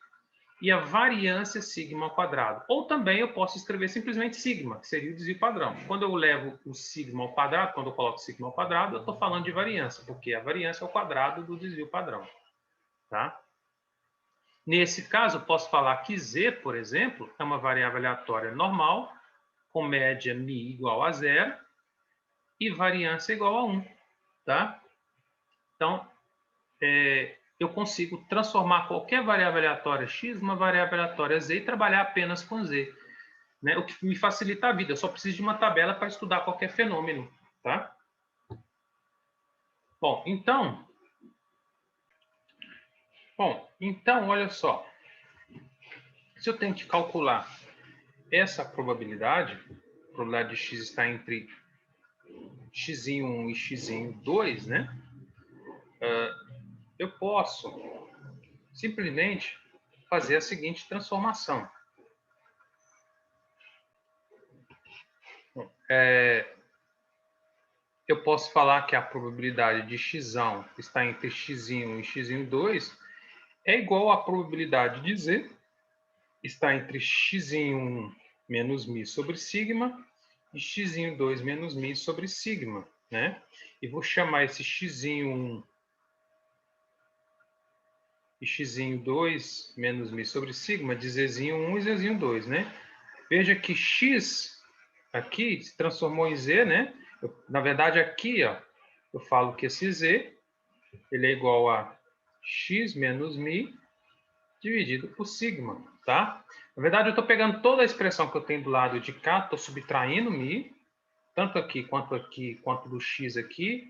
e a variância sigma ao quadrado. Ou também eu posso escrever simplesmente sigma, que seria o desvio padrão. Quando eu levo o sigma ao quadrado, quando eu coloco sigma ao quadrado, eu estou falando de variância, porque a variância é o quadrado do desvio padrão. Tá? Nesse caso, eu posso falar que z, por exemplo, é uma variável aleatória normal, com média mi igual a 0 e variância igual a 1. Tá? Então, eu consigo transformar qualquer variável aleatória x numa variável aleatória z e trabalhar apenas com z, né? O que me facilita a vida. Eu só preciso de uma tabela para estudar qualquer fenômeno. Tá? Bom, então, olha só. Se eu tenho que calcular essa probabilidade, a probabilidade de x está entre x1 e x2, né? Eu posso simplesmente fazer a seguinte transformação. Eu posso falar que a probabilidade de x1 está entre x1 e x2 é igual à probabilidade de z está entre x1 menos mi sobre sigma e x2 menos mi sobre sigma, né? E vou chamar esse x1 e x2 menos mi sobre sigma de z1 e z2, né? Veja que x aqui se transformou em z, né? Na verdade, aqui, ó, eu falo que esse z ele é igual a x menos mi dividido por sigma, tá? Na verdade, eu estou pegando toda a expressão que eu tenho do lado de cá, estou subtraindo mi, tanto aqui, quanto do x aqui,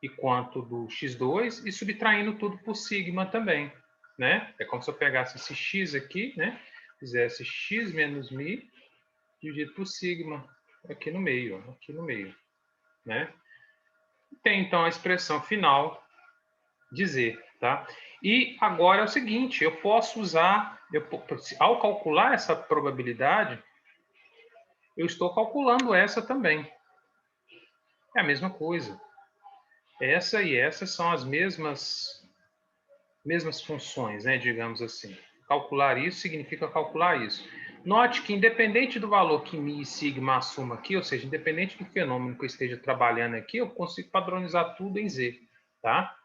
e quanto do x2, e subtraindo tudo por sigma também, né? É como se eu pegasse esse x aqui, né? Fizesse x menos mi dividido por sigma, aqui no meio, né? Tem, então, a expressão final de z, tá? E agora é o seguinte, eu posso usar, ao calcular essa probabilidade, eu estou calculando essa também. É a mesma coisa. Essa e essa são as mesmas mesmas funções, né, digamos assim. Calcular isso significa calcular isso. Note que independente do valor que mi e sigma assuma aqui, ou seja, independente do fenômeno que eu esteja trabalhando aqui, eu consigo padronizar tudo em Z, tá?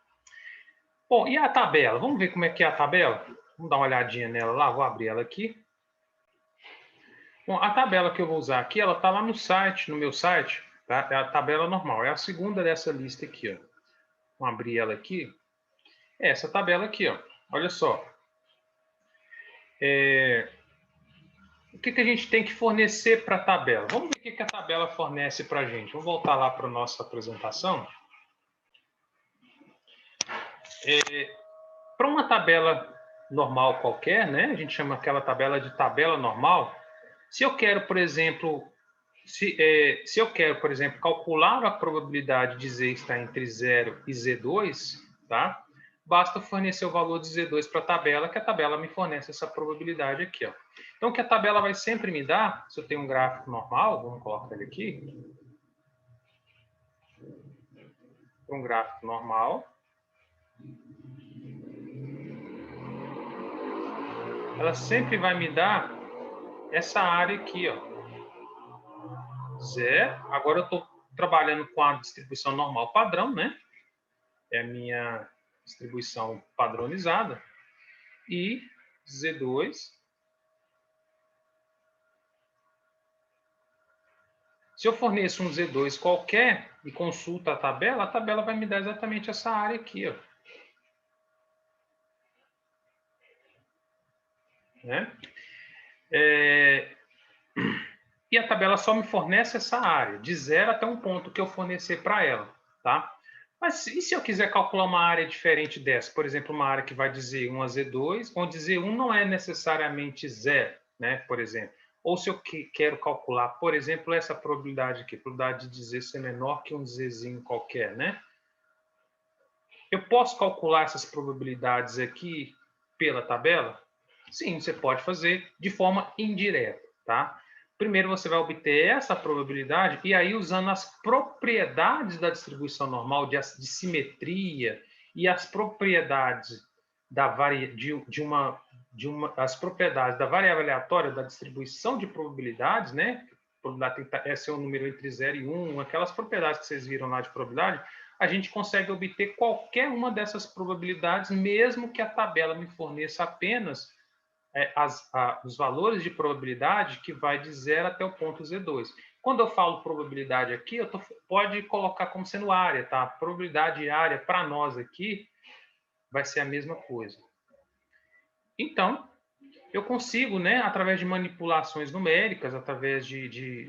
Bom, e a tabela? Vamos ver como é que é a tabela? Vamos dar uma olhadinha nela lá, vou abrir ela aqui. Bom, a tabela que eu vou usar aqui, ela está lá no site, no meu site, tá? É a tabela normal, é a segunda dessa lista aqui, ó. Vamos abrir ela aqui. É essa tabela aqui, ó. Olha só. O que a gente tem que fornecer para a tabela? Vamos ver o que a tabela fornece para a gente. Vamos voltar lá para a nossa apresentação. Para uma tabela normal qualquer, né? A gente chama aquela tabela de tabela normal. Se eu quero, por exemplo, calcular a probabilidade de Z estar entre 0 e Z2, tá? Basta fornecer o valor de Z2 para a tabela, que a tabela me fornece essa probabilidade aqui, ó. Então, o que a tabela vai sempre me dar, se eu tenho um gráfico normal, vamos colocar ele aqui, um gráfico normal, ela sempre vai me dar essa área aqui, ó. Zero. Agora eu estou trabalhando com a distribuição normal padrão, né? É a minha distribuição padronizada. E Z2. Se eu forneço um Z2 qualquer e consulta a tabela vai me dar exatamente essa área aqui, ó. Né? E a tabela só me fornece essa área, de 0 até um ponto que eu fornecer para ela, tá? Mas e se eu quiser calcular uma área diferente dessa? Por exemplo, uma área que vai de Z1 a Z2, onde Z1 não é necessariamente zero, né? Por exemplo. Ou se eu quero calcular, por exemplo, essa probabilidade aqui, a probabilidade de Z ser menor que um Zzinho qualquer, né? Eu posso calcular essas probabilidades aqui pela tabela? Sim, você pode fazer de forma indireta, tá? Primeiro você vai obter essa probabilidade e aí usando as propriedades da distribuição normal de simetria e as propriedades as propriedades da variável aleatória da distribuição de probabilidades, né? Probabilidade tem que ser um número entre 0 e 1, aquelas propriedades que vocês viram lá de probabilidade, a gente consegue obter qualquer uma dessas probabilidades, mesmo que a tabela me forneça apenas os valores de probabilidade que vai de 0 até o ponto Z2. Quando eu falo probabilidade aqui, pode colocar como sendo área, tá? A probabilidade área para nós aqui vai ser a mesma coisa. Então, eu consigo, né, através de manipulações numéricas, através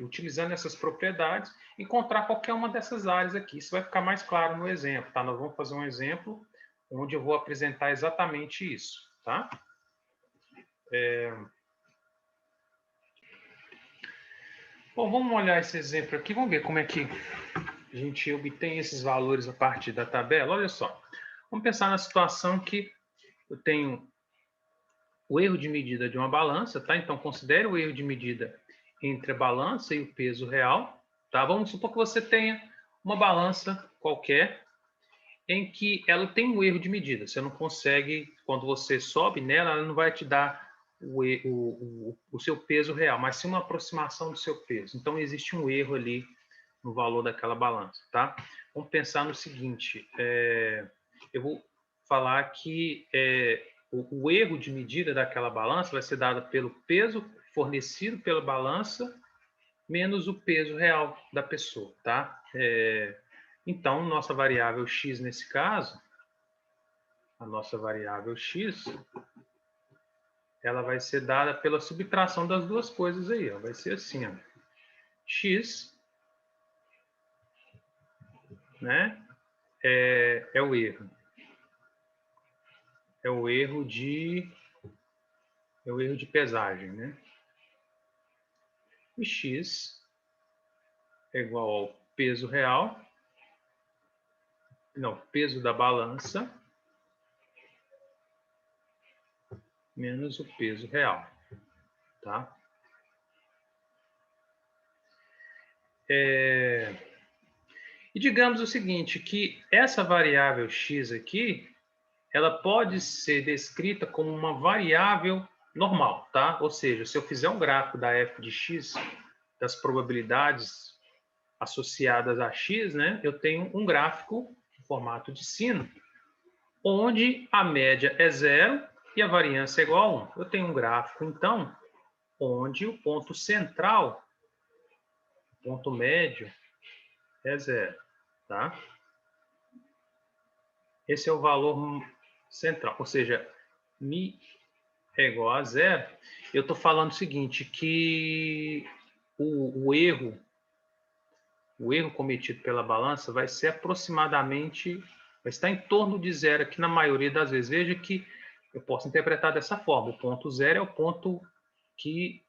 utilizando essas propriedades, encontrar qualquer uma dessas áreas aqui. Isso vai ficar mais claro no exemplo, tá? Nós vamos fazer um exemplo onde eu vou apresentar exatamente isso, tá? Bom, vamos olhar esse exemplo aqui, vamos ver como é que a gente obtém esses valores a partir da tabela. Olha só, vamos pensar na situação que eu tenho o erro de medida de uma balança, tá? Então, considere o erro de medida entre a balança e o peso real, tá? Vamos supor que você tenha uma balança qualquer em que ela tem um erro de medida. Você não consegue, quando você sobe nela, ela não vai te dar o seu peso real, mas sim uma aproximação do seu peso. Então, existe um erro ali no valor daquela balança, tá? Vamos pensar no seguinte, eu vou falar que o erro de medida daquela balança vai ser dado pelo peso fornecido pela balança menos o peso real da pessoa, tá? Então, nossa variável x nesse caso, a nossa variável x, ela vai ser dada pela subtração das duas coisas aí, ó. Vai ser assim, ó. X, né? É o erro. É o erro de pesagem, né? E x é igual ao peso real, não, peso da balança menos o peso real, tá? E digamos o seguinte, que essa variável x aqui, ela pode ser descrita como uma variável normal, tá? Ou seja, se eu fizer um gráfico da f de x, das probabilidades associadas a x, né? Eu tenho um gráfico em formato de sino, onde a média é 0 e a variância é igual a 1. Eu tenho um gráfico, então, onde o ponto central, o ponto médio, é 0, tá? Esse é o valor central, ou seja, mi é igual a 0. Eu estou falando o seguinte, que o erro cometido pela balança vai ser aproximadamente, vai estar em torno de 0 aqui na maioria das vezes. Veja que eu posso interpretar dessa forma. O ponto 0 é o ponto que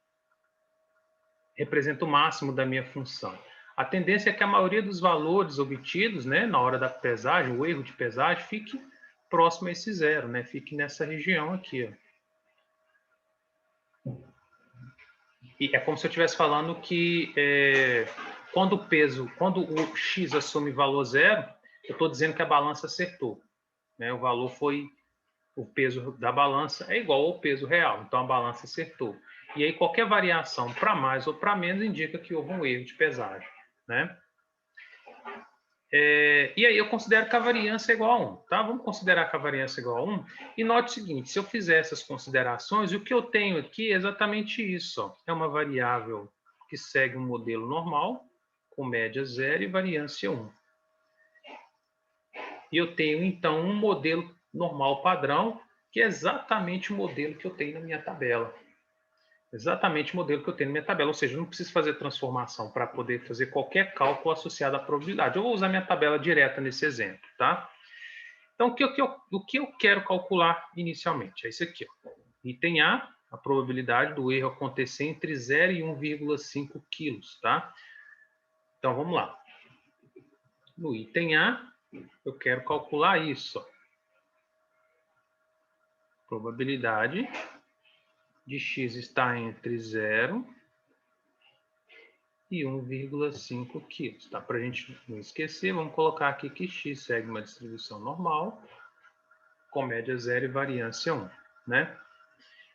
representa o máximo da minha função. A tendência é que a maioria dos valores obtidos, né, na hora da pesagem, o erro de pesagem, fique próximo a esse 0, né? Fique nessa região aqui, ó. E é como se eu estivesse falando que quando o x assume valor 0, eu estou dizendo que a balança acertou, né? O valor foi, o peso da balança é igual ao peso real, então a balança acertou. E aí qualquer variação para mais ou para menos indica que houve um erro de pesagem, né? E aí eu considero que a variância é igual a 1, tá? Vamos considerar que a variância é igual a 1. E note o seguinte, se eu fizer essas considerações, o que eu tenho aqui é exatamente isso, ó. É uma variável que segue um modelo normal, com média 0 e variância 1. E eu tenho, então, um modelo normal padrão, que é exatamente o modelo que eu tenho na minha tabela. Exatamente o modelo que eu tenho na minha tabela, ou seja, eu não preciso fazer transformação para poder fazer qualquer cálculo associado à probabilidade. Eu vou usar minha tabela direta nesse exemplo, tá? Então, o que eu quero calcular inicialmente? É isso aqui, ó. Item A, a probabilidade do erro acontecer entre 0 e 1,5 quilos, tá? Então, vamos lá. No item A, eu quero calcular isso, ó. Probabilidade de x está entre 0 e 1,5 quilos. Tá? Para a gente não esquecer, vamos colocar aqui que x segue uma distribuição normal, com média 0 e variância 1. Né?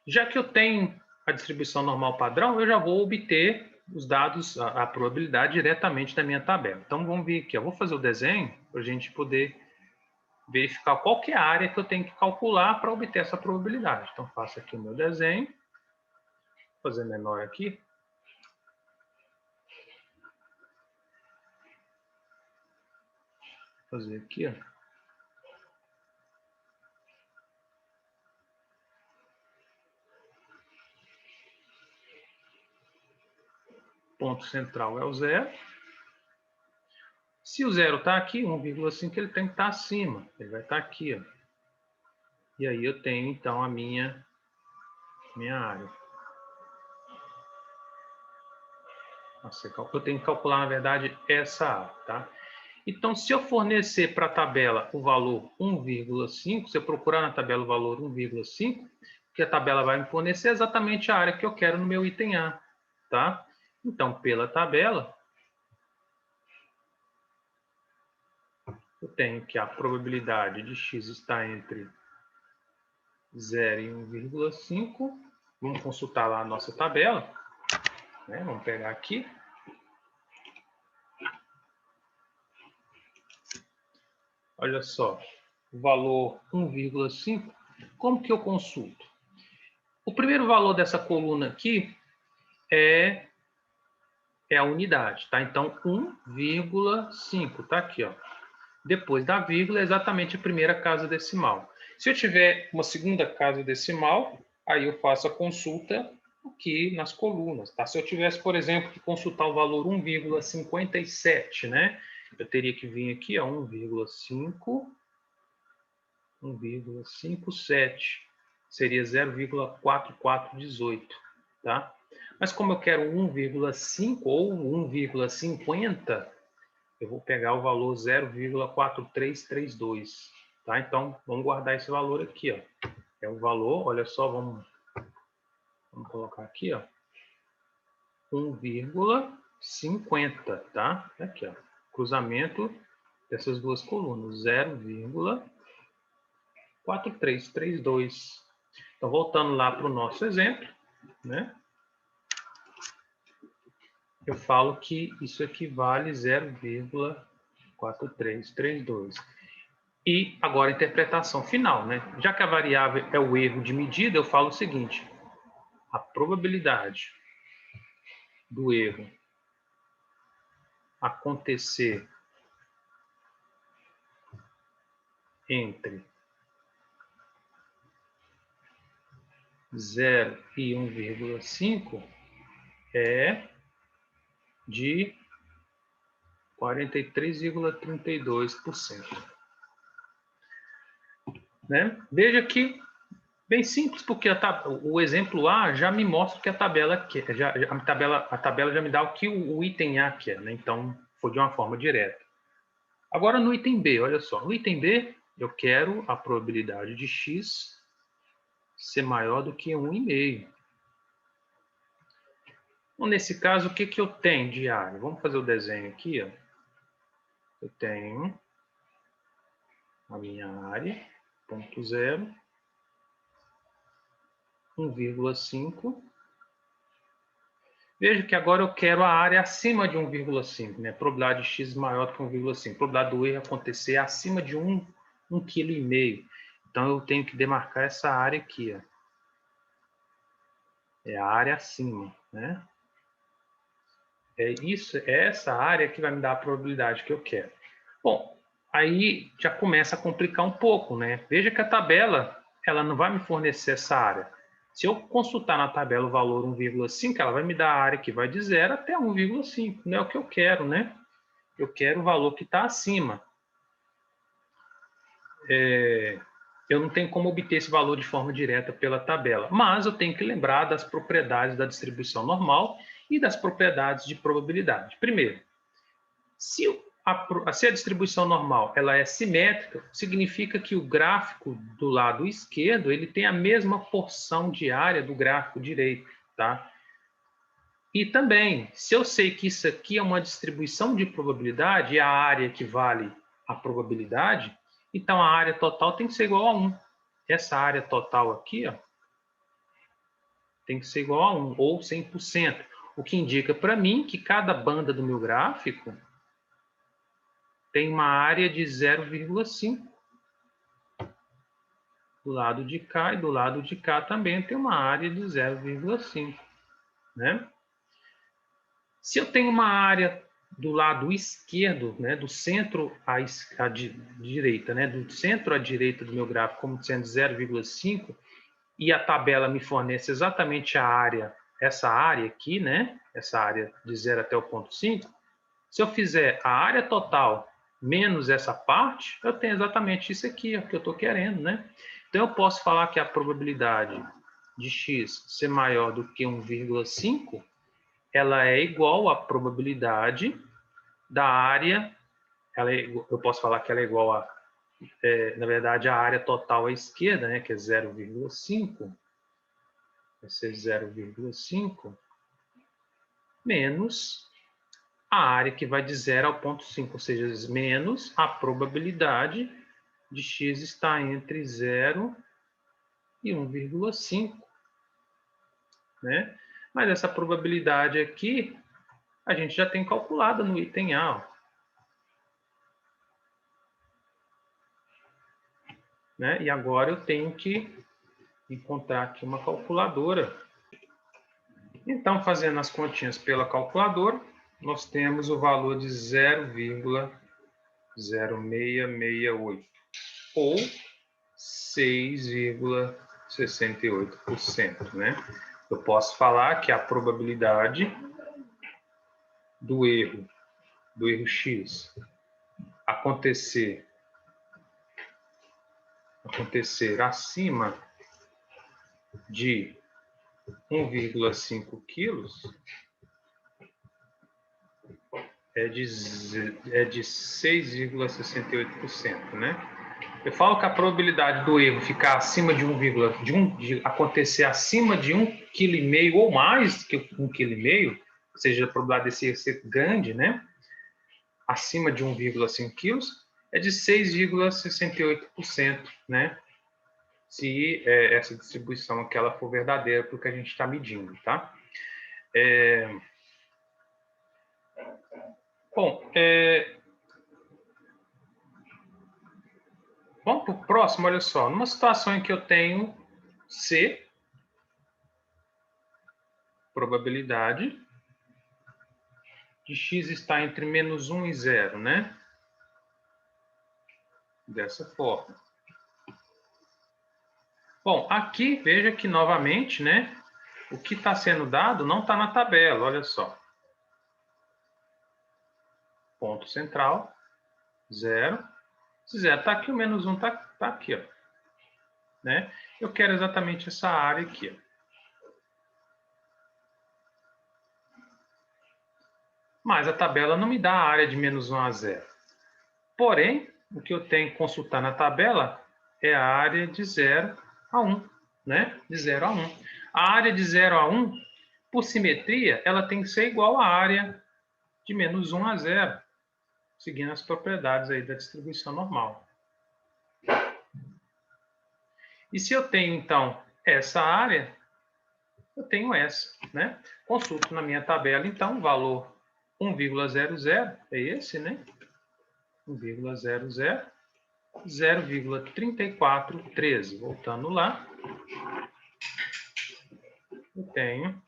Já que eu tenho a distribuição normal padrão, eu já vou obter os dados, a probabilidade diretamente da minha tabela. Então, vamos ver aqui. Eu vou fazer o desenho para a gente poder verificar qual que é a área que eu tenho que calcular para obter essa probabilidade. Então, faço aqui o meu desenho. Vou fazer menor aqui. Fazer aqui, ó. Ponto central é o 0. Se o 0 está aqui, 1,5, ele tem que estar acima. Ele vai estar aqui, ó. E aí eu tenho, então, a minha área. Eu tenho que calcular, na verdade, essa área, tá? Então, se eu fornecer para a tabela o valor 1,5, se eu procurar na tabela o valor 1,5, o que a tabela vai me fornecer é exatamente a área que eu quero no meu item A, tá? Então, pela tabela, eu tenho que a probabilidade de x está entre 0 e 1,5. Vamos consultar lá a nossa tabela, né? Vamos pegar aqui. Olha só, o valor 1,5, como que eu consulto? O primeiro valor dessa coluna aqui é a unidade, tá? Então, 1,5, tá aqui, ó. Depois da vírgula é exatamente a primeira casa decimal. Se eu tiver uma segunda casa decimal, aí eu faço a consulta aqui nas colunas, tá? Se eu tivesse, por exemplo, que consultar o valor 1,57, né? Eu teria que vir aqui, ó, 1,57, seria 0,4418, tá? Mas como eu quero 1,5 ou 1,50, eu vou pegar o valor 0,4332, tá? Então, vamos guardar esse valor aqui, ó. É o valor, olha só, vamos colocar aqui, ó. 1,50, tá? Aqui, ó. Cruzamento dessas duas colunas, 0,4332. 4332. Então, voltando lá para o nosso exemplo, né? Eu falo que isso equivale a 0,4332. E agora a interpretação final, né? Já que a variável é o erro de medida, eu falo o seguinte: a probabilidade do erro acontecer entre 0 e 1,5 é de 43,32%. Né? Veja que bem simples, porque o exemplo A já me mostra o que a tabela quer. A tabela já me dá o que o item A quer, né? Então, foi de uma forma direta. Agora, no item B, olha só. No item B, eu quero a probabilidade de x ser maior do que 1,5. Então, nesse caso, o que eu tenho de área? Vamos fazer o desenho aqui. Ó. Eu tenho a minha área, ponto 0, 1,5. Veja que agora eu quero a área acima de 1,5, né? Probabilidade de x maior do que 1,5. Probabilidade do erro acontecer acima de 1,5 kg. Então, eu tenho que demarcar essa área aqui. Ó. É a área acima, né? É essa área que vai me dar a probabilidade que eu quero. Bom, aí já começa a complicar um pouco, né? Veja que a tabela, ela não vai me fornecer essa área. Se eu consultar na tabela o valor 1,5, ela vai me dar a área que vai de 0 até 1,5. Não é o que eu quero, né? Eu quero o valor que está acima. Eu não tenho como obter esse valor de forma direta pela tabela, mas eu tenho que lembrar das propriedades da distribuição normal e das propriedades de probabilidade. Primeiro, se a distribuição normal ela é simétrica, significa que o gráfico do lado esquerdo ele tem a mesma porção de área do gráfico direito, tá? E também, se eu sei que isso aqui é uma distribuição de probabilidade e a área equivale à probabilidade, então a área total tem que ser igual a 1. Essa área total aqui, ó, tem que ser igual a 1, ou 100%. O que indica para mim que cada banda do meu gráfico tem uma área de 0,5. Do lado de cá e do lado de cá também tem uma área de 0,5. Né? Se eu tenho uma área do lado esquerdo, né, do centro à direita, né, do centro à direita do meu gráfico, como sendo 0,5, e a tabela me fornece exatamente a área, essa área aqui, né, essa área de 0 até o ponto 5, se eu fizer a área total menos essa parte, eu tenho exatamente isso aqui, é o que eu estou querendo, né? Então, eu posso falar que a probabilidade de x ser maior do que 1,5, ela é igual à probabilidade da área, eu posso falar que ela é igual a, na verdade, a área total à esquerda, né, que é 0,5, vai ser 0,5, menos a área que vai de 0 ao ponto 5, ou seja, menos a probabilidade de x estar entre 0 e 1,5. Né? Mas essa probabilidade aqui, a gente já tem calculada no item A. Ó. Né? E agora eu tenho que encontrar aqui uma calculadora. Então, fazendo as continhas pela calculadora, nós temos o valor de 0,0668, ou 6,68%. Né? Eu posso falar que a probabilidade do erro x acontecer acima de 1,5 quilos é de 6,68%, né? Eu falo que a probabilidade do erro ficar acima de de acontecer acima de 1,5 kg ou mais que 1,5 kg, ou seja, a probabilidade desse ser grande, né? Acima de 1,5 quilos, é de 6,68%, né? se essa distribuição aqui ela for verdadeira para o que a gente está medindo, tá? Bom, vamos para o próximo, olha só. Numa situação em que eu tenho C, probabilidade de x estar entre -1 e 0, né? Dessa forma. Bom, aqui, veja que novamente, né? O que está sendo dado não está na tabela, olha só. Ponto central, 0. Se 0 está aqui, o -1 está aqui, ó. Né? Eu quero exatamente essa área aqui, ó. Mas a tabela não me dá a área de -1 a 0. Porém, o que eu tenho que consultar na tabela é a área de 0 a 1, né? De 0 a 1. A área de 0 a 1, por simetria, ela tem que ser igual à área de -1 a 0, seguindo as propriedades aí da distribuição normal. E se eu tenho, então, essa área, eu tenho essa, né? Consulto na minha tabela, então, o valor 1,00 é esse, né? 1,00, 0,3413. Voltando lá, eu tenho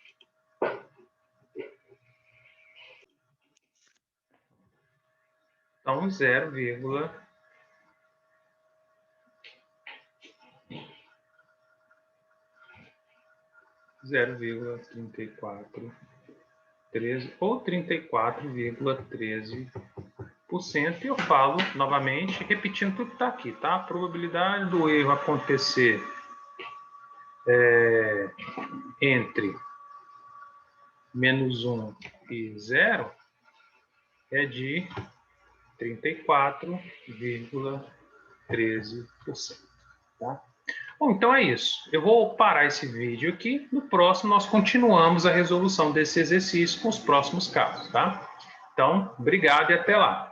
então 0,3413 ou 34,13%. E eu falo novamente, repetindo tudo que está aqui, tá? A probabilidade do erro acontecer entre -1 e 0 é de 34,13%. Tá? Bom, então é isso. Eu vou parar esse vídeo aqui. No próximo, nós continuamos a resolução desse exercício com os próximos casos. Tá? Então, obrigado e até lá.